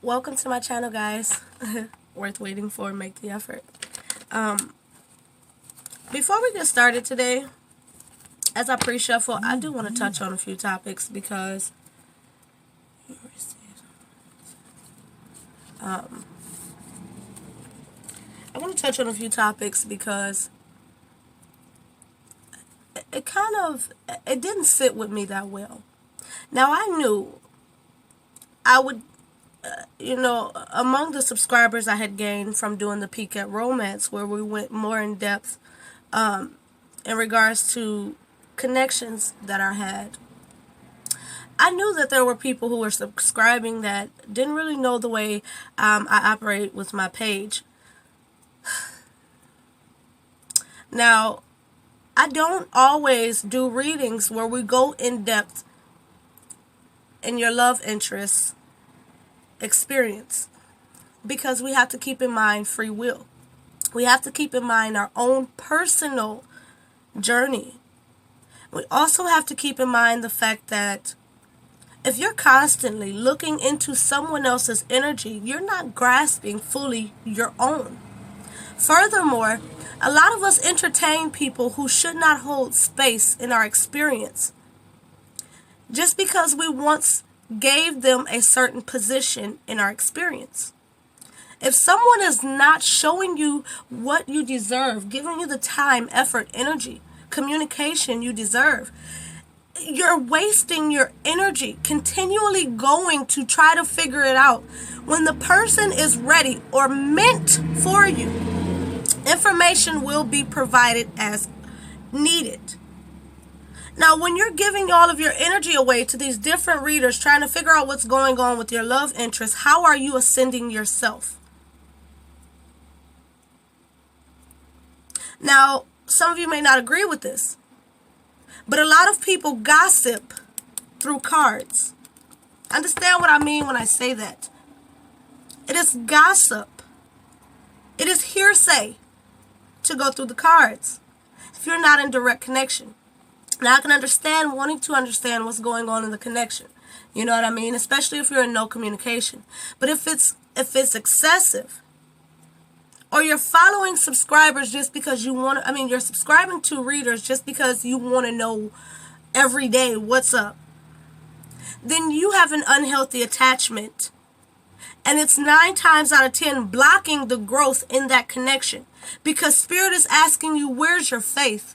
Welcome to my channel, guys. Worth waiting for. Make the effort. Before we get started today, as I pre-shuffle, I do want to touch on a few topics because I want to touch on a few topics because it didn't sit with me that well. Now, I knew I would, among the subscribers I had gained from doing the Peek at Romance, where we went more in depth in regards to connections that I had, I knew that there were people who were subscribing that didn't really know the way I operate with my page. Now, I don't always do readings where we go in depth in your love interest experience because we have to keep in mind free will. We have to keep in mind our own personal journey. We also have to keep in mind the fact that if you're constantly looking into someone else's energy, you're not grasping fully your own. Furthermore, a lot of us entertain people who should not hold space in our experience just because we once gave them a certain position in our experience. If someone is not showing you what you deserve, giving you the time, effort, energy, communication you deserve, you're wasting your energy continually going to try to figure it out. When the person is ready or meant for you, information will be provided as needed. Now, when you're giving all of your energy away to these different readers, trying to figure out what's going on with your love interest, how are you ascending yourself? Now, some of you may not agree with this, but a lot of people gossip through cards. Understand what I mean when I say that. It is gossip. It is hearsay to go through the cards if you're not in direct connection. Now, I can understand wanting to understand what's going on in the connection. You know what I mean? Especially if you're in no communication. But if it's excessive, or you're following subscribers just because you want to, you're subscribing to readers just because you want to know every day what's up, then you have an unhealthy attachment. And it's 9 times out of 10 blocking the growth in that connection. Because Spirit is asking you, where's your faith?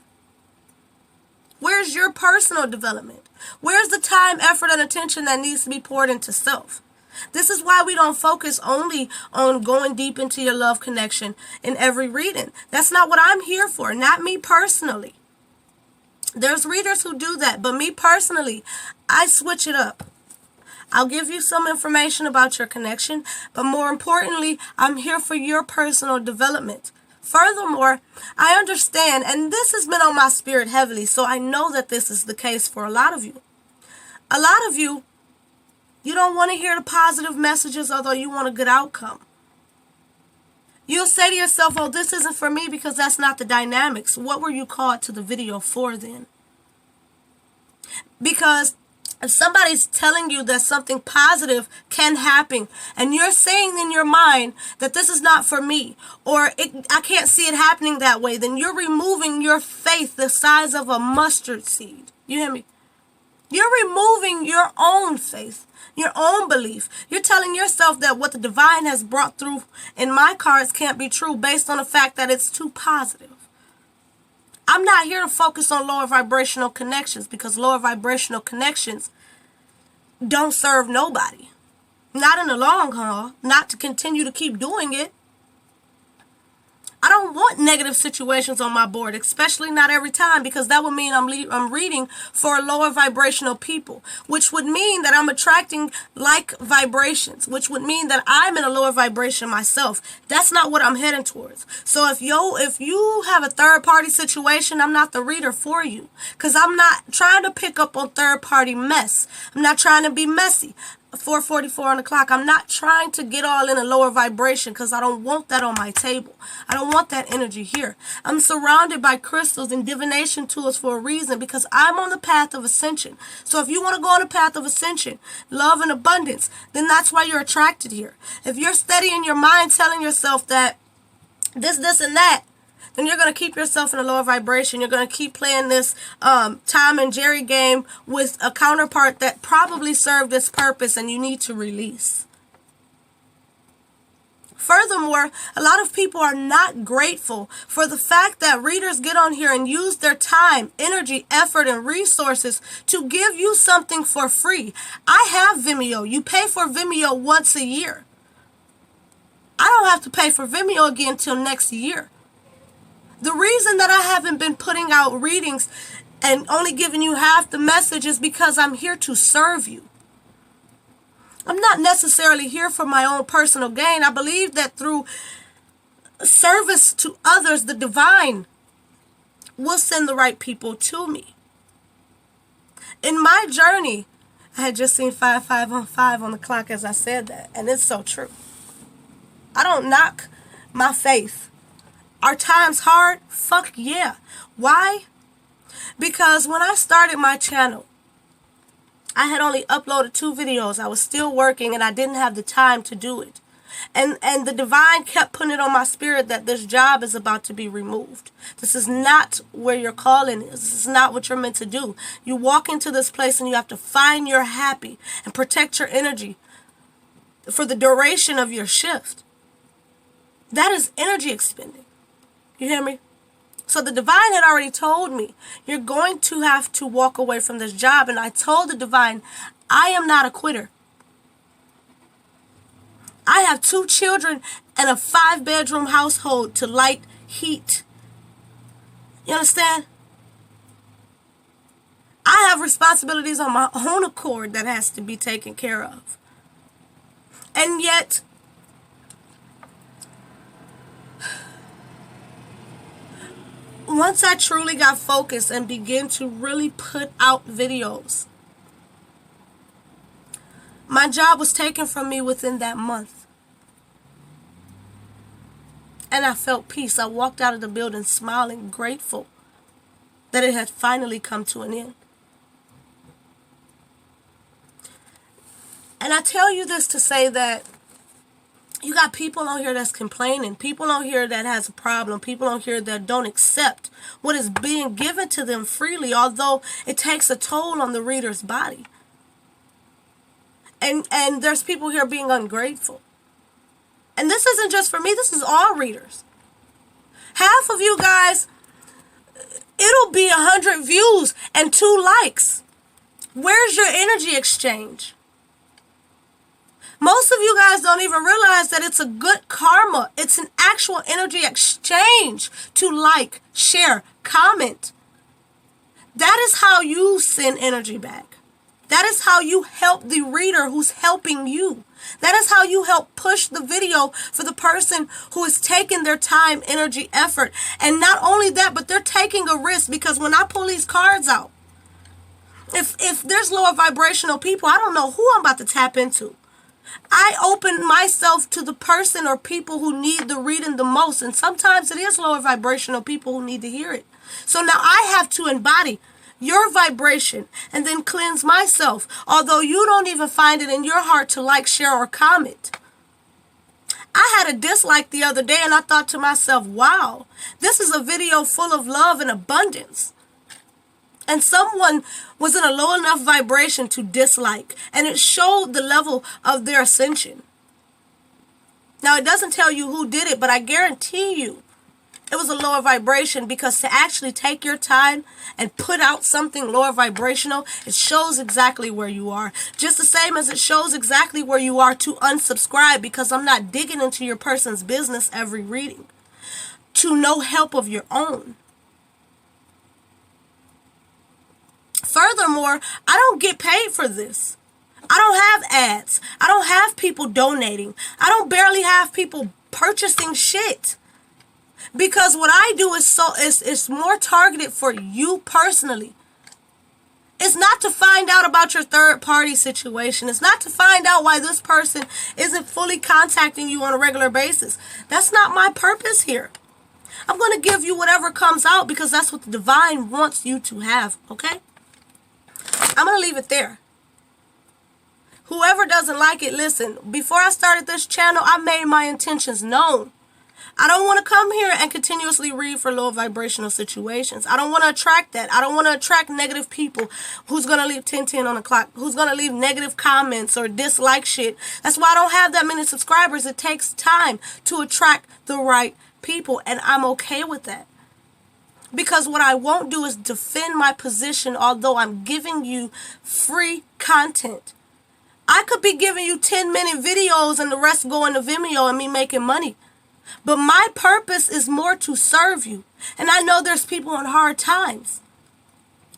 Where's your personal development? Where's the time, effort, and attention that needs to be poured into self? This is why we don't focus only on going deep into your love connection in every reading. That's not what I'm here for, not me personally. There's readers who do that, but me personally, I switch it up. I'll give you some information about your connection, but more importantly, I'm here for your personal development. Furthermore, I understand, and this has been on my spirit heavily, so I know that this is the case for a lot of you. A lot of you, you don't want to hear the positive messages, although you want a good outcome. You'll say to yourself, oh, this isn't for me because that's not the dynamics. What were you called to the video for then? Because if somebody's telling you that something positive can happen, and you're saying in your mind that this is not for me, or I can't see it happening that way, then you're removing your faith the size of a mustard seed. You hear me? You're removing your own faith, your own belief. You're telling yourself that what the divine has brought through in my cards can't be true based on the fact that it's too positive. I'm not here to focus on lower vibrational connections because lower vibrational connections don't serve nobody. Not in the long haul, not to continue to keep doing it. I don't want negative situations on my board, especially not every time, because that would mean I'm reading for lower vibrational people, which would mean that I'm attracting like vibrations, which would mean that I'm in a lower vibration myself. That's not what I'm heading towards. So if you have a third party situation, I'm not the reader for you, because I'm not trying to pick up on third party mess. I'm not trying to be messy. 4:44 on the clock. I'm not trying to get all in a lower vibration because I don't want that on my table. I don't want that energy here. I'm surrounded by crystals and divination tools for a reason, because I'm on the path of ascension. So if you want to go on the path of ascension, love and abundance, then that's why you're attracted here. If you're steady in your mind telling yourself that this, and that, then you're going to keep yourself in a lower vibration. You're going to keep playing this Tom and Jerry game with a counterpart that probably served its purpose and you need to release. Furthermore, a lot of people are not grateful for the fact that readers get on here and use their time, energy, effort, and resources to give you something for free. I have Vimeo. You pay for Vimeo once a year. I don't have to pay for Vimeo again till next year. The reason that I haven't been putting out readings and only giving you half the message is because I'm here to serve you. I'm not necessarily here for my own personal gain. I believe that through service to others, the divine will send the right people to me. In my journey, I had just seen 5:05 on the clock as I said that, and it's so true. I don't knock my faith. Are times hard? Fuck yeah. Why? Because when I started my channel, I had only uploaded 2 videos. I was still working and I didn't have the time to do it. And the divine kept putting it on my spirit that this job is about to be removed. This is not where your calling is. This is not what you're meant to do. You walk into this place and you have to find your happy and protect your energy for the duration of your shift. That is energy expending. You hear me? So the divine had already told me, you're going to have to walk away from this job. And I told the divine, I am not a quitter. I have 2 children and a 5-bedroom household to light, heat. You understand? I have responsibilities on my own accord that has to be taken care of. And yet, once I truly got focused and began to really put out videos, my job was taken from me within that month. And I felt peace. I walked out of the building smiling, grateful that it had finally come to an end. And I tell you this to say that you got people on here that's complaining, people on here that has a problem, people on here that don't accept what is being given to them freely, although it takes a toll on the reader's body. And there's people here being ungrateful. And this isn't just for me, this is all readers. Half of you guys, it'll be 100 views and 2 likes. Where's your energy exchange? Most of you guys don't even realize that it's a good karma. It's an actual energy exchange to like, share, comment. That is how you send energy back. That is how you help the reader who's helping you. That is how you help push the video for the person who is taking their time, energy, effort. And not only that, but they're taking a risk, because when I pull these cards out, if there's lower vibrational people, I don't know who I'm about to tap into. I open myself to the person or people who need the reading the most. And sometimes it is lower vibrational people who need to hear it. So now I have to embody your vibration and then cleanse myself, although you don't even find it in your heart to like, share, or comment. I had a dislike the other day and I thought to myself, wow, this is a video full of love and abundance. And someone was in a low enough vibration to dislike, and it showed the level of their ascension. Now, it doesn't tell you who did it, but I guarantee you it was a lower vibration, because to actually take your time and put out something lower vibrational, it shows exactly where you are. Just the same as it shows exactly where you are to unsubscribe, because I'm not digging into your person's business every reading to no help of your own. Furthermore, I don't get paid for this. I don't have ads. I don't have people donating. I don't barely have people purchasing shit. Because what I do is more targeted for you personally. It's not to find out about your third-party situation. It's not to find out why this person isn't fully contacting you on a regular basis. That's not my purpose here. I'm going to give you whatever comes out because that's what the divine wants you to have, okay? I'm going to leave it there. Whoever doesn't like it, listen, before I started this channel, I made my intentions known. I don't want to come here and continuously read for low vibrational situations. I don't want to attract that. I don't want to attract negative people who's going to leave 10-10 on the clock, who's going to leave negative comments or dislike shit. That's why I don't have that many subscribers. It takes time to attract the right people, and I'm okay with that. Because what I won't do is defend my position, although I'm giving you free content. I could be giving you 10-minute videos and the rest going to Vimeo and me making money. But my purpose is more to serve you. And I know there's people on hard times.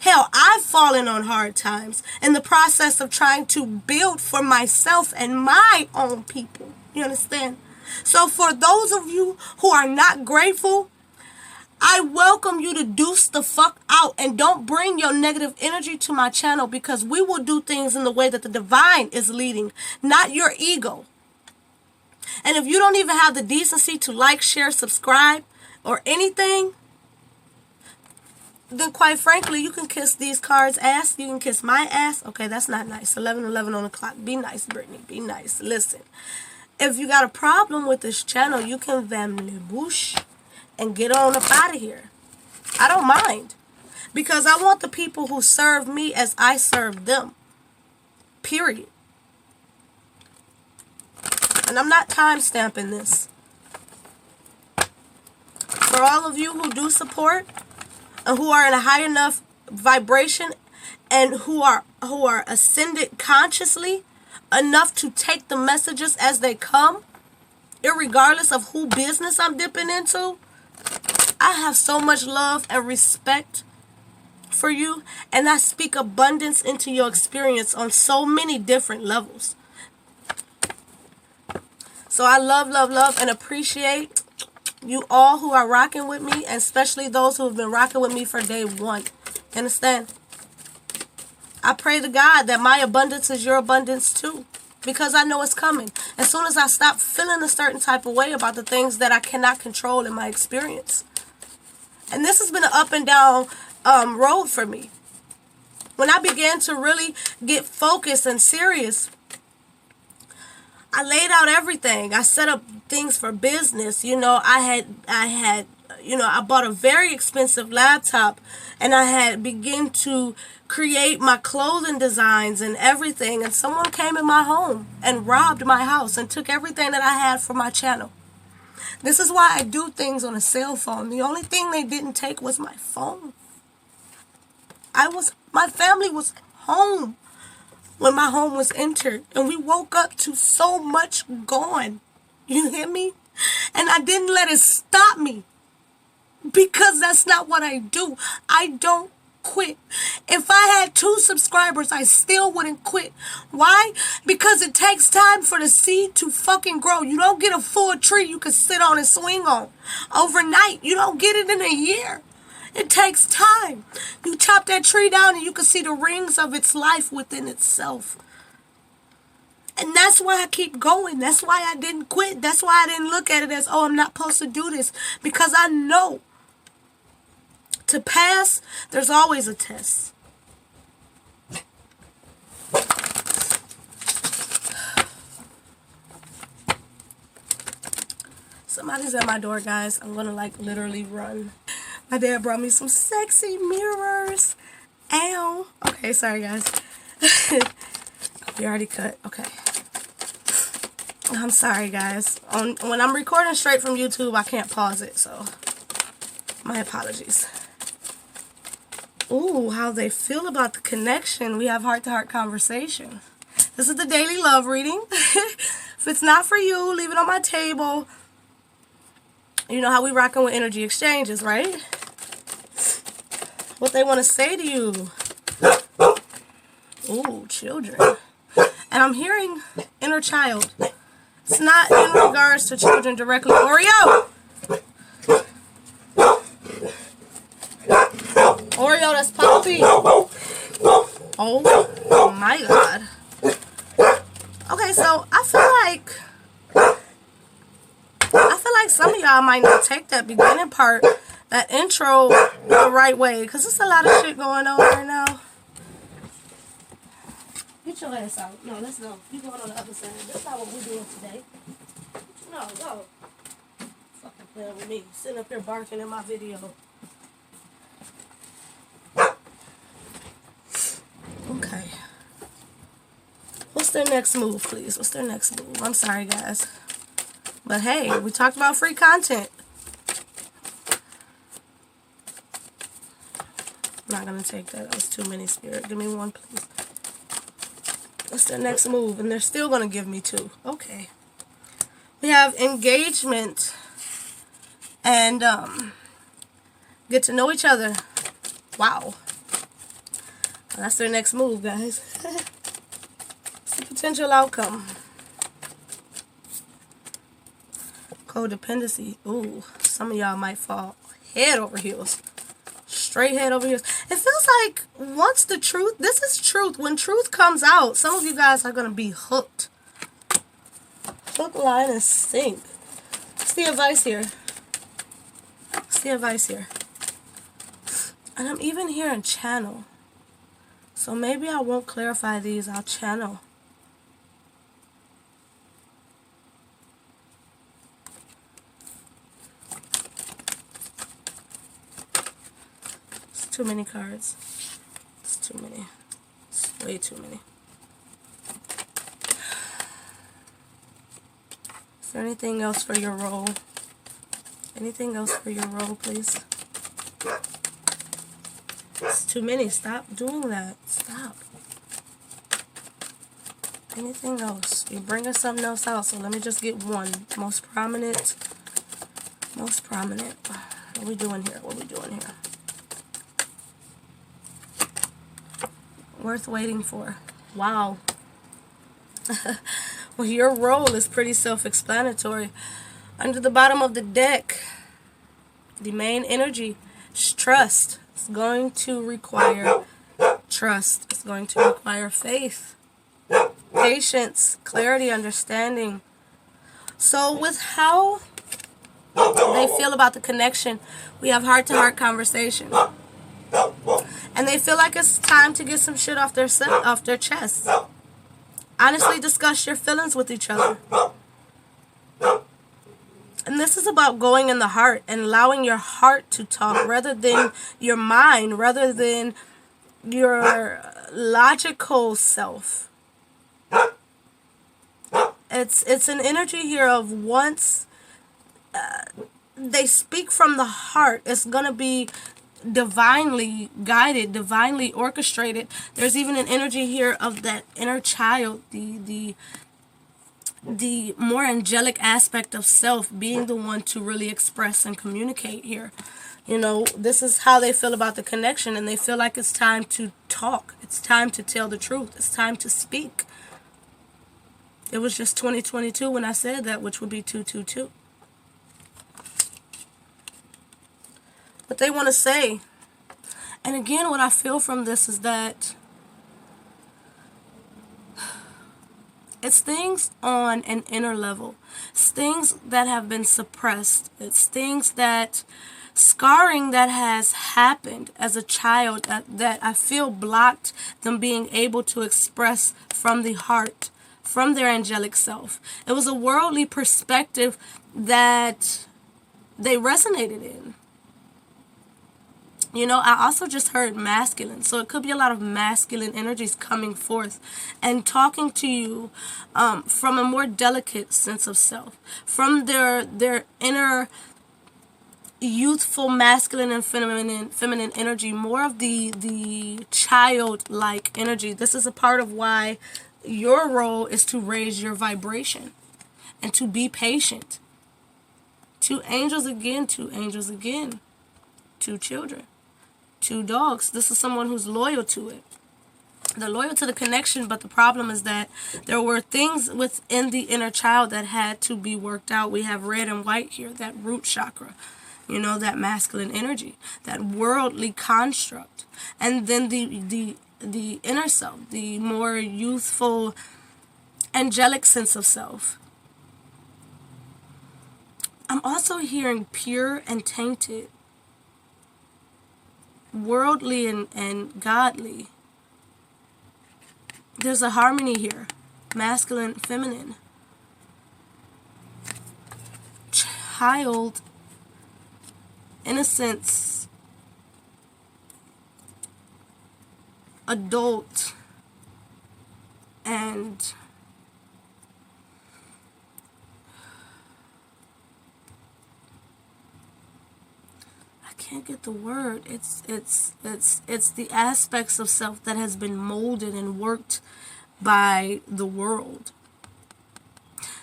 Hell, I've fallen on hard times in the process of trying to build for myself and my own people. You understand? So for those of you who are not grateful, I welcome you to deuce the fuck out and don't bring your negative energy to my channel, because we will do things in the way that the divine is leading, not your ego. And if you don't even have the decency to like, share, subscribe, or anything, then quite frankly, you can kiss these cards' ass. You can kiss my ass. Okay, that's not nice. 11:11 on the clock. Be nice, Brittany. Be nice. Listen, if you got a problem with this channel, you can vamlibush and get on up out of here. I don't mind. Because I want the people who serve me as I serve them. Period. And I'm not time stamping this. For all of you who do support and who are in a high enough vibration and who are ascended consciously enough to take the messages as they come, irregardless of who business I'm dipping into, I have so much love and respect for you, and I speak abundance into your experience on so many different levels. So I love, love, love, and appreciate you all who are rocking with me, and especially those who have been rocking with me for day one. Understand? I pray to God that my abundance is your abundance too, because I know it's coming. As soon as I stop feeling a certain type of way about the things that I cannot control in my experience. And this has been an up and down road for me. When I began to really get focused and serious, I laid out everything. I set up things for business. You know, I bought a very expensive laptop, and I had begun to create my clothing designs and everything. And someone came in my home and robbed my house and took everything that I had for my channel. This is why I do things on a cell phone. The only thing they didn't take was my phone. My family was home when my home was entered, and we woke up to so much gone. You hear me? And I didn't let it stop me, because that's not what I do. I don't quit. If I had 2 subscribers, I still wouldn't quit. Why? Because it takes time for the seed to fucking grow. You don't get a full tree you can sit on and swing on overnight. You don't get it in a year. It takes time. You chop that tree down and you can see the rings of its life within itself. And that's why I keep going. That's why I didn't quit. That's why I didn't look at it as, oh, I'm not supposed to do this. Because I know to pass, there's always a test. Somebody's at my door, guys. I'm going to like literally run. My dad brought me some sexy mirrors. Ow. Okay, sorry guys. We already cut. Okay. I'm sorry guys. When I'm recording straight from YouTube, I can't pause it, so my apologies. Ooh, how they feel about the connection. We have heart-to-heart conversation. This is the daily love reading. If it's not for you, leave it on my table. You know how we rocking with energy exchanges, right? What they want to say to you. Ooh, children. And I'm hearing inner child. It's not in regards to children directly. Oreo! Oreo, that's Poppy. Oh my God. Okay, so I feel like some of y'all might not take that beginning part, that intro, the right way, because there's a lot of shit going on right now. Get your ass out. No, let's go. You going on the other side. That's not what we're doing today. No, go. Fucking playing with me. Sitting up here barking in my video. Okay. What's their next move, please? What's their next move? I'm sorry, guys. But hey, we talked about free content. I'm not going to take that. That was too many, Spirit. Give me one, please. What's their next move? And they're still going to give me two. Okay. We have engagement and get to know each other. Wow. That's their next move, guys. It's the potential outcome. Codependency. Ooh, some of y'all might fall head over heels. Straight head over heels. It feels like once the truth, this is truth. When truth comes out, some of you guys are going to be hooked. Hook, line, and sink. What's the advice here? What's the advice here? And I'm even hearing channel. So maybe I won't clarify these. I'll channel. It's too many cards. It's too many. It's way too many. Is there anything else for your role? Anything else for your role, please? It's too many. Stop doing that. Stop. Anything else? You're bringing something else out, so let me just get one. Most prominent. Most prominent. What are we doing here? What are we doing here? Worth waiting for. Wow. Well, your role is pretty self-explanatory. Under the bottom of the deck, the main energy is trust. It's going to require trust. It's going to require faith, patience, clarity, understanding. So with how they feel about the connection, we have heart-to-heart conversation. And they feel like it's time to get some shit off their chest. Honestly discuss your feelings with each other. And this is about going in the heart and allowing your heart to talk rather than your mind, rather than your logical self. It's an energy here of once they speak from the heart, it's going to be divinely guided, divinely orchestrated. There's even an energy here of that inner child, the more angelic aspect of self being the one to really express and communicate here. You know, this is how they feel about the connection, and they feel like it's time to talk. It's time to tell the truth. It's time to speak. It was just 2022 when I said that, which would be 222. But they want to say, and again, what I feel from this is that it's things on an inner level. It's things that have been suppressed. It's things that, scarring that has happened as a child that I feel blocked them being able to express from the heart, from their angelic self. It was a worldly perspective that they resonated in. You know, I also just heard masculine. So it could be a lot of masculine energies coming forth and talking to you from a more delicate sense of self. From their inner youthful masculine and feminine energy. More of the childlike energy. This is a part of why your role is to raise your vibration and to be patient. 2 angels again, 2 angels again. 2 children. 2 dogs. This is someone who's loyal to it. They're loyal to the connection, but the problem is that there were things within the inner child that had to be worked out. We have red and white here, that root chakra. You know, that masculine energy, that worldly construct. And then the the inner self, the more youthful, angelic sense of self. I'm also hearing pure and tainted, worldly and godly. There's a harmony here, masculine, feminine, child, innocence, adult, and I can't get the word. It's the aspects of self that has been molded and worked by the world.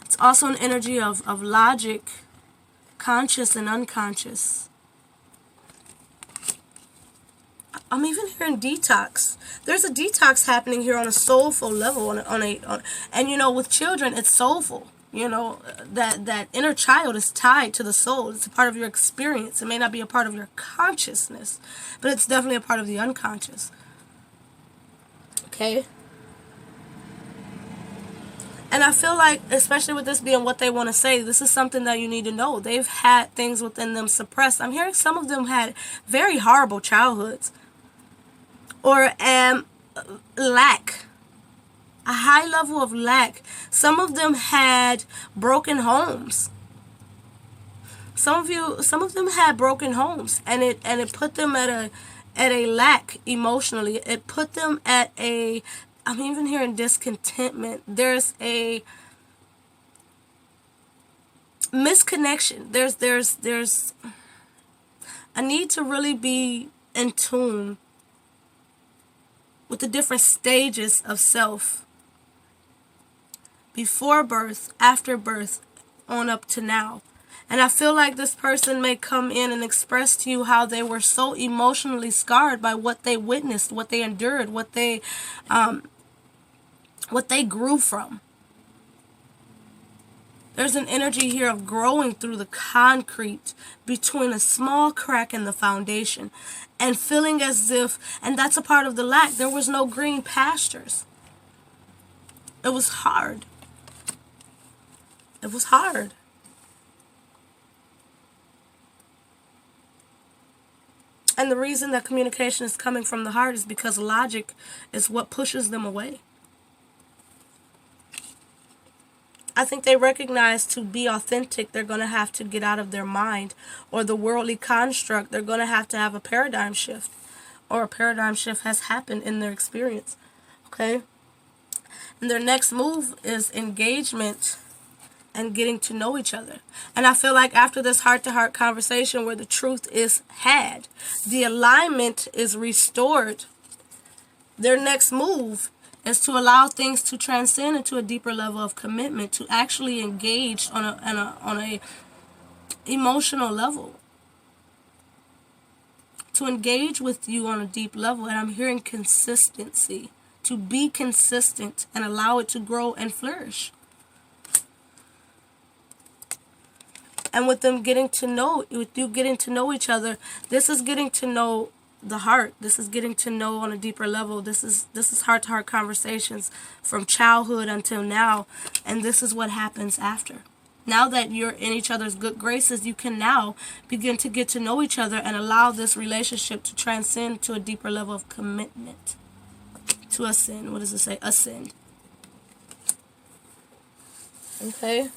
It's also an energy of logic, conscious and unconscious. I'm even hearing detox. There's a detox happening here on a soulful level, and you know, with children, it's soulful. You know, that inner child is tied to the soul. It's a part of your experience. It may not be a part of your consciousness, but it's definitely a part of the unconscious. Okay? And I feel like, especially with this being what they want to say, this is something that you need to know. They've had things within them suppressed. I'm hearing some of them had very horrible childhoods. Or lack. A high level of lack. Some of them had broken homes. Some of them had broken homes, and it put them at a lack emotionally. It put them at a, I'm even hearing discontentment. There's a misconnection. There's a need to really be in tune with the different stages of self. Before birth, after birth, on up to now. And I feel like this person may come in and express to you how they were so emotionally scarred by what they witnessed, what they endured, what they grew from. There's an energy here of growing through the concrete between a small crack in the foundation and feeling as if, and that's a part of the lack, there was no green pastures. It was hard. It was hard. And the reason that communication is coming from the heart is because logic is what pushes them away. I think they recognize to be authentic, they're going to have to get out of their mind or the worldly construct. They're going to have a paradigm shift, or a paradigm shift has happened in their experience. Okay? And their next move is engagement and getting to know each other. And I feel like after this heart-to-heart conversation where the truth is had, the alignment is restored, their next move is to allow things to transcend into a deeper level of commitment, to actually engage on a emotional level, to engage with you on a deep level. And I'm hearing consistency, to be consistent and allow it to grow and flourish. And with them getting to know, with you getting to know each other, this is getting to know the heart. This is getting to know on a deeper level. This is heart-to-heart conversations from childhood until now. And this is what happens after. Now that you're in each other's good graces, you can now begin to get to know each other and allow this relationship to transcend to a deeper level of commitment. To ascend. What does it say? Ascend. Okay.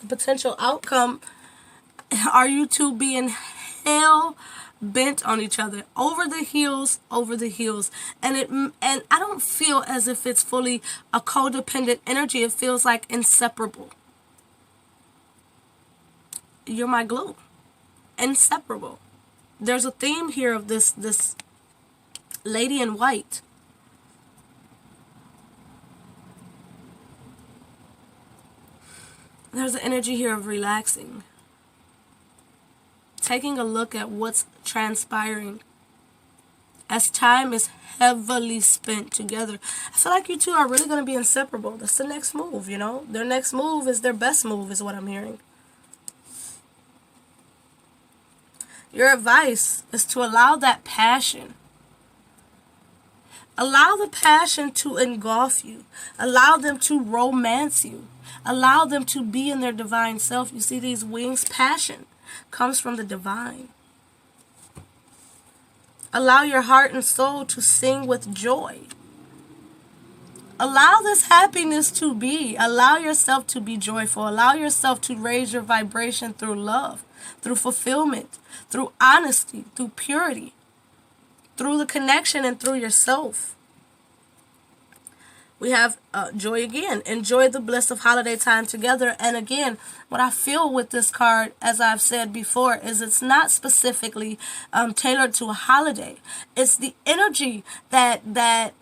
The potential outcome, are you two being hell bent on each other, over the heels, and I don't feel as if it's fully a codependent energy. It feels like inseparable. You're my glue. Inseparable. There's a theme here of this lady in white. There's an energy here of relaxing. Taking a look at what's transpiring as time is heavily spent together. I feel like you two are really going to be inseparable. That's the next move, you know. Their next move is their best move, is what I'm hearing. Your advice is to allow that passion Allow the passion to engulf you. Allow them to romance you. Allow them to be in their divine self. You see these wings? Passion comes from the divine. Allow your heart and soul to sing with joy. Allow this happiness to be. Allow yourself to be joyful. Allow yourself to raise your vibration through love, through fulfillment, through honesty, through purity, through the connection, and through yourself. We have joy again. Enjoy the bliss of holiday time together. And again, what I feel with this card, as I've said before, is it's not specifically tailored to a holiday. It's the energy that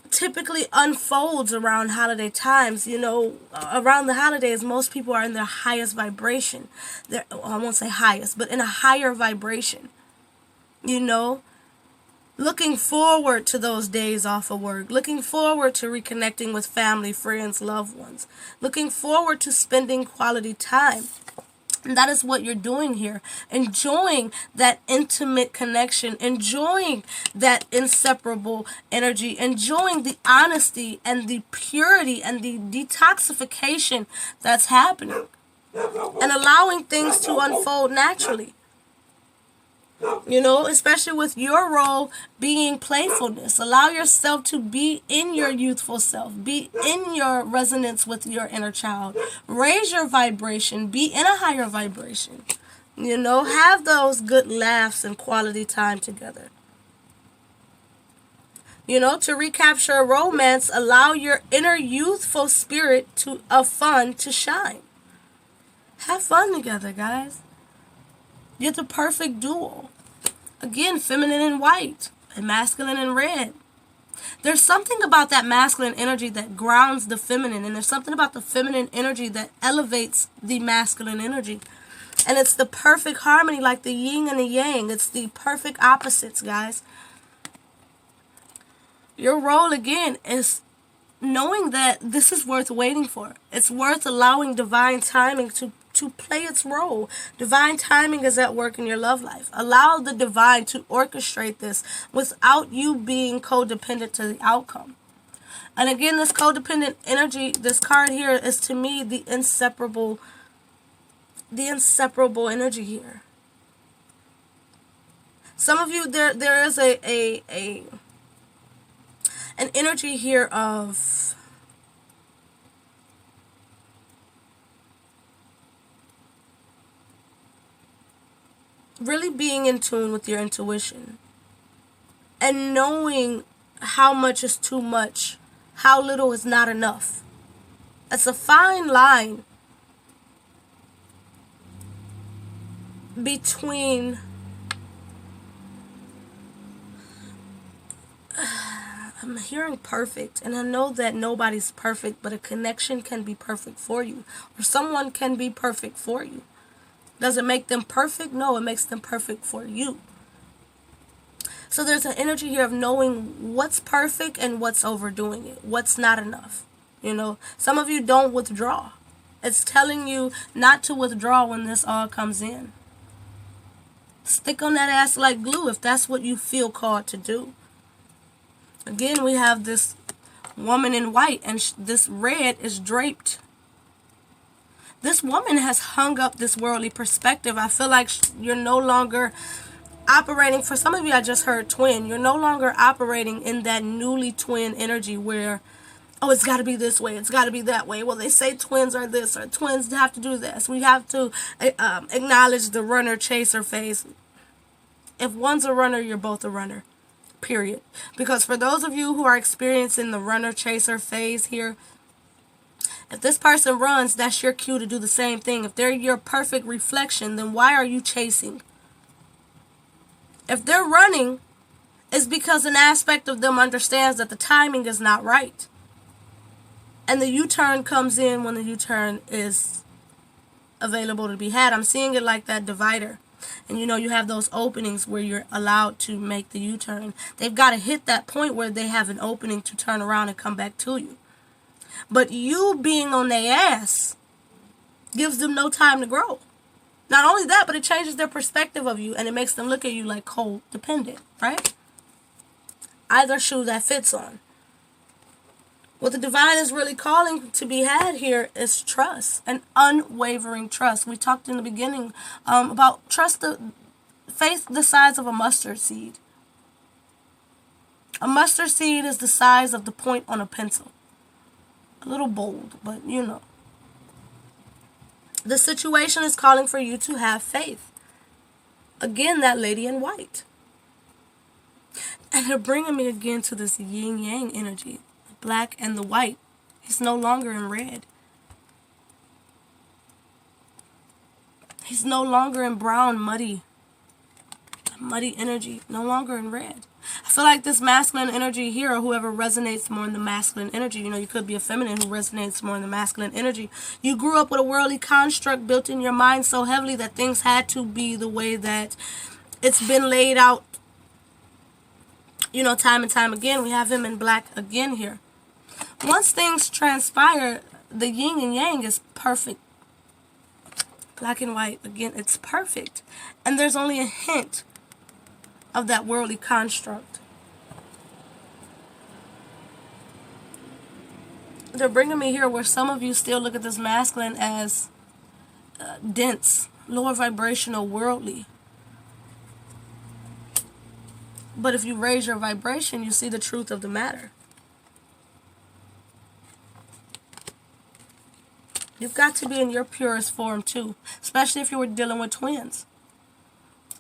typically unfolds around holiday times. You know, around the holidays, most people are in their highest vibration. I won't say highest, but in a higher vibration. You know, looking forward to those days off of work, looking forward to reconnecting with family, friends, loved ones, looking forward to spending quality time. And that is what you're doing here. Enjoying that intimate connection, enjoying that inseparable energy, enjoying the honesty and the purity and the detoxification that's happening, and allowing things to unfold naturally. You know, especially with your role being playfulness. Allow yourself to be in your youthful self. Be in your resonance with your inner child. Raise your vibration. Be in a higher vibration. You know, have those good laughs and quality time together. You know, to recapture a romance, allow your inner youthful spirit of fun to shine. Have fun together, guys. You're the perfect duo. Again, feminine in white and masculine in red. There's something about that masculine energy that grounds the feminine, and there's something about the feminine energy that elevates the masculine energy. And it's the perfect harmony, like the yin and the yang. It's the perfect opposites, guys. Your role, again, is knowing that this is worth waiting for. It's worth allowing divine timing to play its role. Divine timing is at work in your love life. Allow the divine to orchestrate this without you being codependent to the outcome. And again, this codependent energy, this card here is to me the inseparable energy here. Some of you, there is an energy here of really being in tune with your intuition and knowing how much is too much, how little is not enough. It's a fine line between I'm hearing perfect, and I know that nobody's perfect, but a connection can be perfect for you, or someone can be perfect for you. Does it make them perfect? No, it makes them perfect for you. So there's an energy here of knowing what's perfect and what's overdoing it, what's not enough. You know, some of you don't withdraw. It's telling you not to withdraw when this all comes in. Stick on that ass like glue if that's what you feel called to do. Again, we have this woman in white, and this red is draped. This woman has hung up this worldly perspective. I feel like you're no longer operating, for some of you I just heard twin, you're no longer operating in that newly twin energy where, oh, it's got to be this way, it's got to be that way. Well, they say twins are this, or twins have to do this. We have to acknowledge the runner-chaser phase. If one's a runner, you're both a runner, period. Because for those of you who are experiencing the runner-chaser phase here, if this person runs, that's your cue to do the same thing. If they're your perfect reflection, then why are you chasing? If they're running, it's because an aspect of them understands that the timing is not right. And the U-turn comes in when the U-turn is available to be had. I'm seeing it like that divider. And you know, you have those openings where you're allowed to make the U-turn. They've got to hit that point where they have an opening to turn around and come back to you. But you being on their ass gives them no time to grow. Not only that, but it changes their perspective of you, and it makes them look at you like cold dependent, right? either shoe that fits on. What the divine is really calling to be had here is trust, an unwavering trust. We talked in the beginning about trust, faith the size of a mustard seed. A mustard seed is the size of the point on a pencil. A little bold, but you know. The situation is calling for you to have faith. Again, that lady in white. And they're bringing me again to this yin-yang energy. The black and the white. He's no longer in red. He's no longer in brown, muddy energy. No longer in red. I feel like this masculine energy here, or whoever resonates more in the masculine energy, you know, you could be a feminine who resonates more in the masculine energy. You grew up with a worldly construct built in your mind so heavily that things had to be the way that it's been laid out, you know, time and time again. We have him in black again here. Once things transpire, the yin and yang is perfect. Black and white, again, it's perfect. And there's only a hint of that worldly construct. They're bringing me here where some of you still look at this masculine as dense, lower vibrational, worldly. But if you raise your vibration, you see the truth of the matter. You've got to be in your purest form too, especially if you were dealing with twins.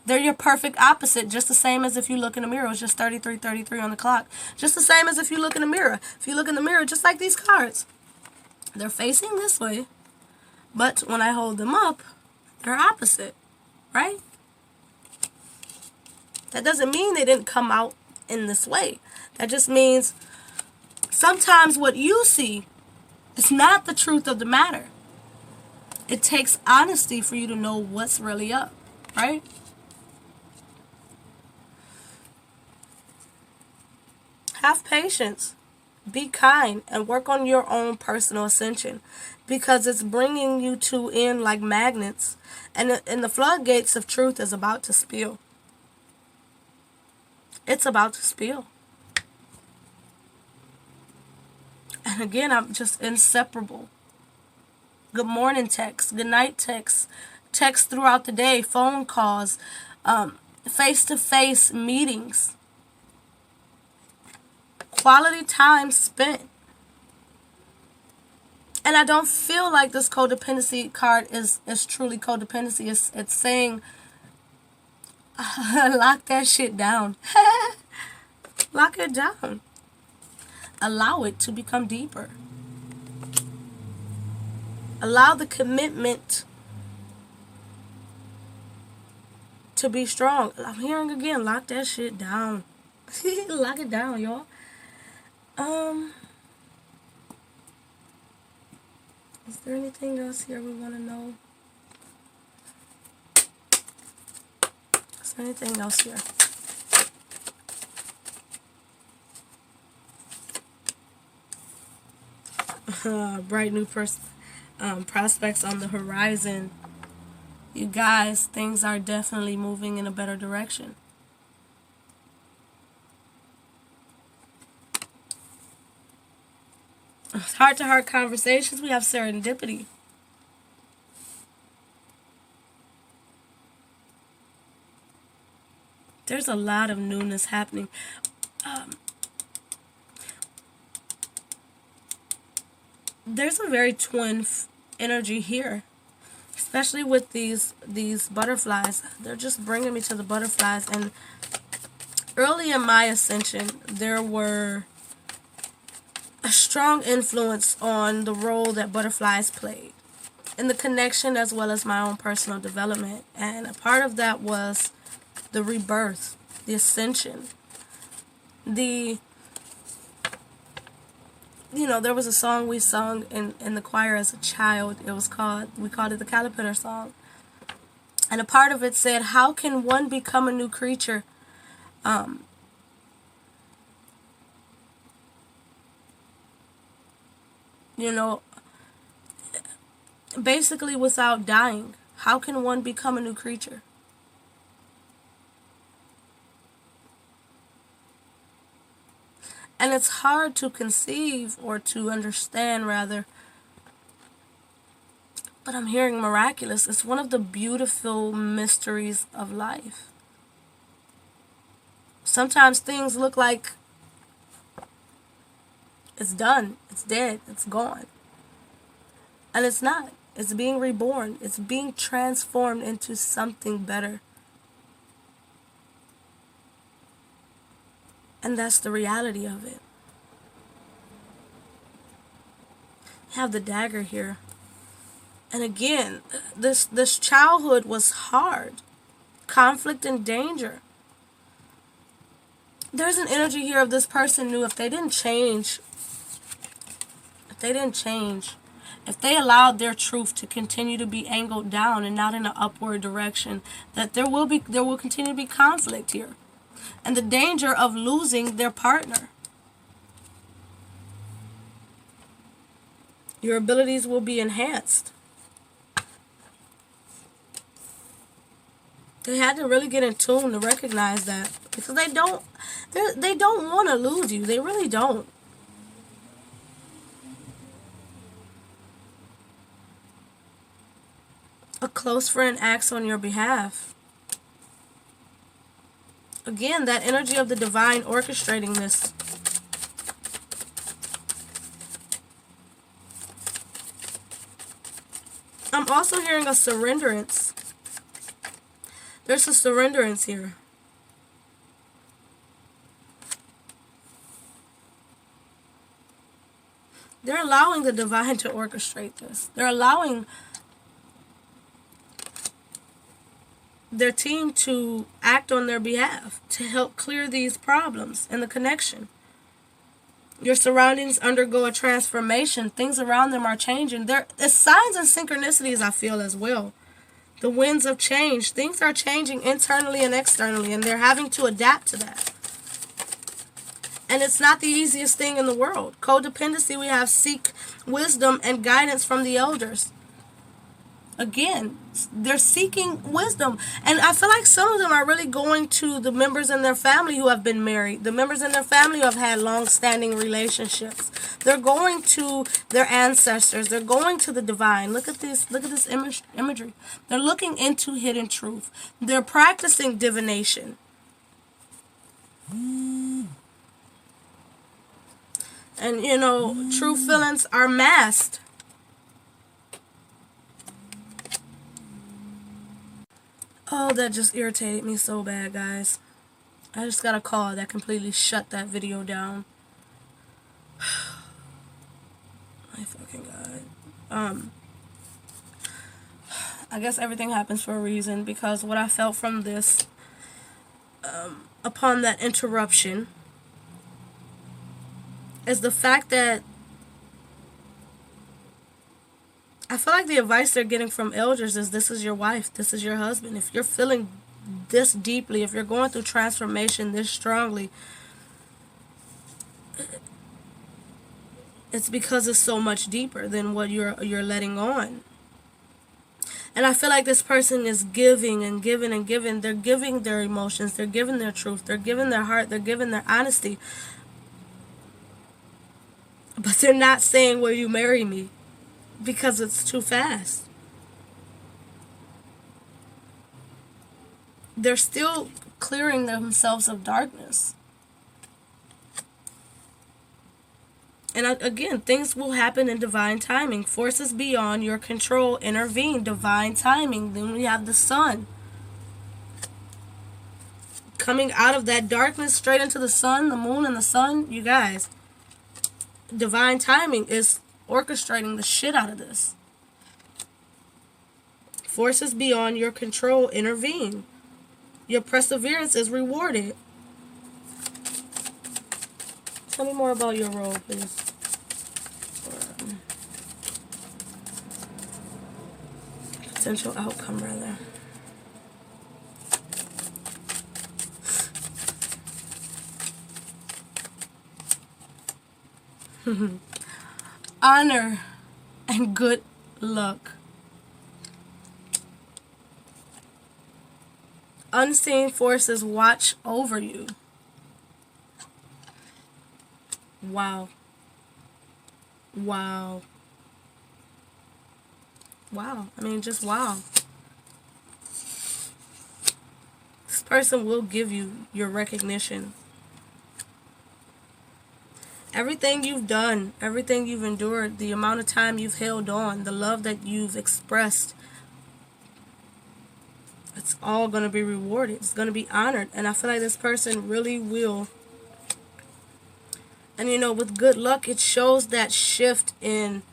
They're your perfect opposite, just the same as if you look in the mirror. It's just 33:33 on the clock. Just the same as if you look in the mirror. If you look in the mirror, just like these cards, they're facing this way, but when I hold them up, they're opposite, right? That doesn't mean they didn't come out in this way. That just means sometimes what you see is not the truth of the matter. It takes honesty for you to know what's really up, right? Have patience, be kind, and work on your own personal ascension, because it's bringing you two in like magnets, and the floodgates of truth is about to spill. It's about to spill. And again, I'm just inseparable. Good morning texts, good night texts, texts throughout the day, phone calls, face-to-face meetings. Quality time spent. And I don't feel like this codependency card is truly codependency. It's saying, lock that shit down. Lock it down. Allow it to become deeper. Allow the commitment to be strong. I'm hearing again, lock that shit down. Lock it down, y'all. Is there anything else here we want to know? Is there anything else here? Bright new prospects on the horizon. You guys, things are definitely moving in a better direction. Heart-to-heart conversations, we have serendipity. There's a lot of newness happening. There's a very twin energy here, especially with these butterflies. They're just bringing me to the butterflies. And early in my ascension, there were a strong influence on the role that butterflies played in the connection as well as my own personal development. And a part of that was the rebirth, the ascension, there was a song we sung in the choir as a child. We called it the Caterpillar song. And a part of it said, how can one become a new creature? Basically without dying. How can one become a new creature? And it's hard to conceive, or to understand rather. But I'm hearing miraculous. It's one of the beautiful mysteries of life. Sometimes things look like it's done, it's dead, it's gone. And it's not. It's being reborn. It's being transformed into something better. And that's the reality of it. You have the dagger here. And again, this childhood was hard. Conflict and danger. There's an energy here of this person knew if they didn't change, if they allowed their truth to continue to be angled down and not in an upward direction, that there will continue to be conflict here. And the danger of losing their partner. Your abilities will be enhanced. They had to really get in tune to recognize that, because they don't want to lose you. They really don't. A close friend acts on your behalf. Again, that energy of the divine orchestrating this. I'm also hearing a surrenderance. There's a surrenderance here. They're allowing the divine to orchestrate this. They're allowing their team to act on their behalf to help clear these problems in the connection. Your surroundings undergo a transformation. Things around them are changing. There's signs and synchronicities, I feel, as well. The winds of change. Things are changing internally and externally, and they're having to adapt to that. And it's not the easiest thing in the world. Codependency, we have seek wisdom and guidance from the elders. Again, they're seeking wisdom. And I feel like some of them are really going to the members in their family who have been married. The members in their family who have had long-standing relationships. They're going to their ancestors. They're going to the divine. Look at this imagery. They're looking into hidden truth. They're practicing divination. And, you know, true feelings are masked. Oh, that just irritated me so bad, guys. I just got a call that completely shut that video down. My fucking God. I guess everything happens for a reason, because what I felt from this, upon that interruption, is the fact that I feel like the advice they're getting from elders is, this is your wife, this is your husband. If you're feeling this deeply, if you're going through transformation this strongly, it's because it's so much deeper than what you're letting on. And I feel like this person is giving and giving and giving. They're giving their emotions, they're giving their truth, they're giving their heart, they're giving their honesty. But they're not saying, will you marry me? Because it's too fast. They're still clearing themselves of darkness. And again, things will happen in divine timing. Forces beyond your control intervene. Divine timing. Then we have the sun. Coming out of that darkness straight into the sun, the moon and the sun. You guys, divine timing is orchestrating the shit out of this. Forces beyond your control intervene. Your perseverance is rewarded. Tell me more about your role, please. Potential outcome, rather. Honor and good luck. Unseen forces watch over you. Wow. Wow. Wow. I mean, just wow. This person will give you your recognition. Everything you've done, everything you've endured, the amount of time you've held on, the love that you've expressed, it's all going to be rewarded. It's going to be honored. And I feel like this person really will. And you know, with good luck, it shows that shift in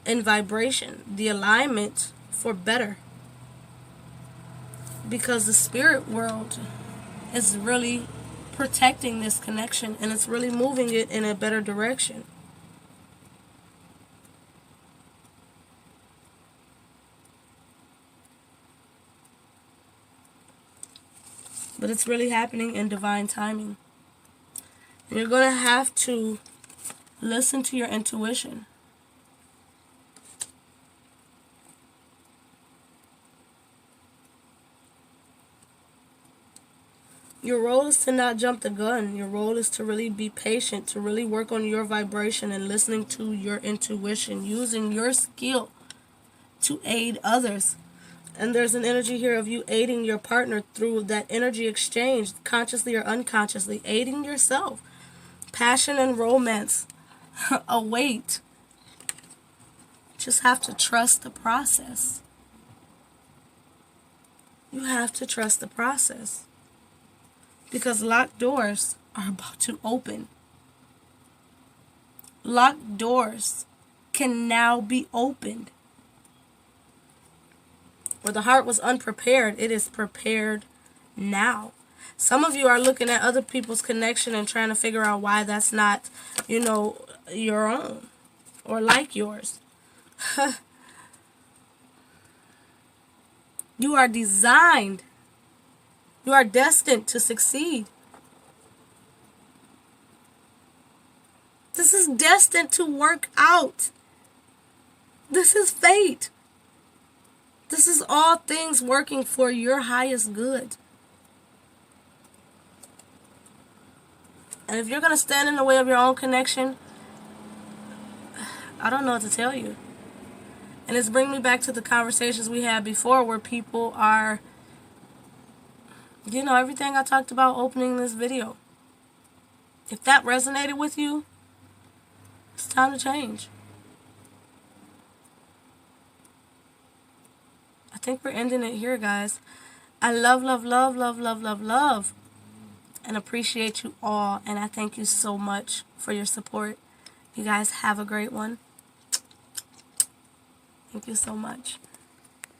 vibration, the alignment for better. Because the spirit world is really protecting this connection, and it's really moving it in a better direction. But it's really happening in divine timing. And you're going to have to listen to your intuition. Your role is to not jump the gun. Your role is to really be patient, to really work on your vibration and listening to your intuition, using your skill to aid others. And there's an energy here of you aiding your partner through that energy exchange, consciously or unconsciously, aiding yourself. Passion and romance await. Just have to trust the process. You have to trust the process. Because locked doors are about to open. Locked doors can now be opened. Where the heart was unprepared, it is prepared now. Some of you are looking at other people's connection and trying to figure out why that's not, you know, your own or like yours. You are designed. You are destined to succeed. This is destined to work out. This is fate. This is all things working for your highest good. And if you're going to stand in the way of your own connection, I don't know what to tell you. And it's bringing me back to the conversations we had before where people are, you know, everything I talked about opening this video. If that resonated with you, it's time to change. I think we're ending it here, guys. I love, love, love, love, love, love, love, and appreciate you all. And I thank you so much for your support. You guys have a great one. Thank you so much.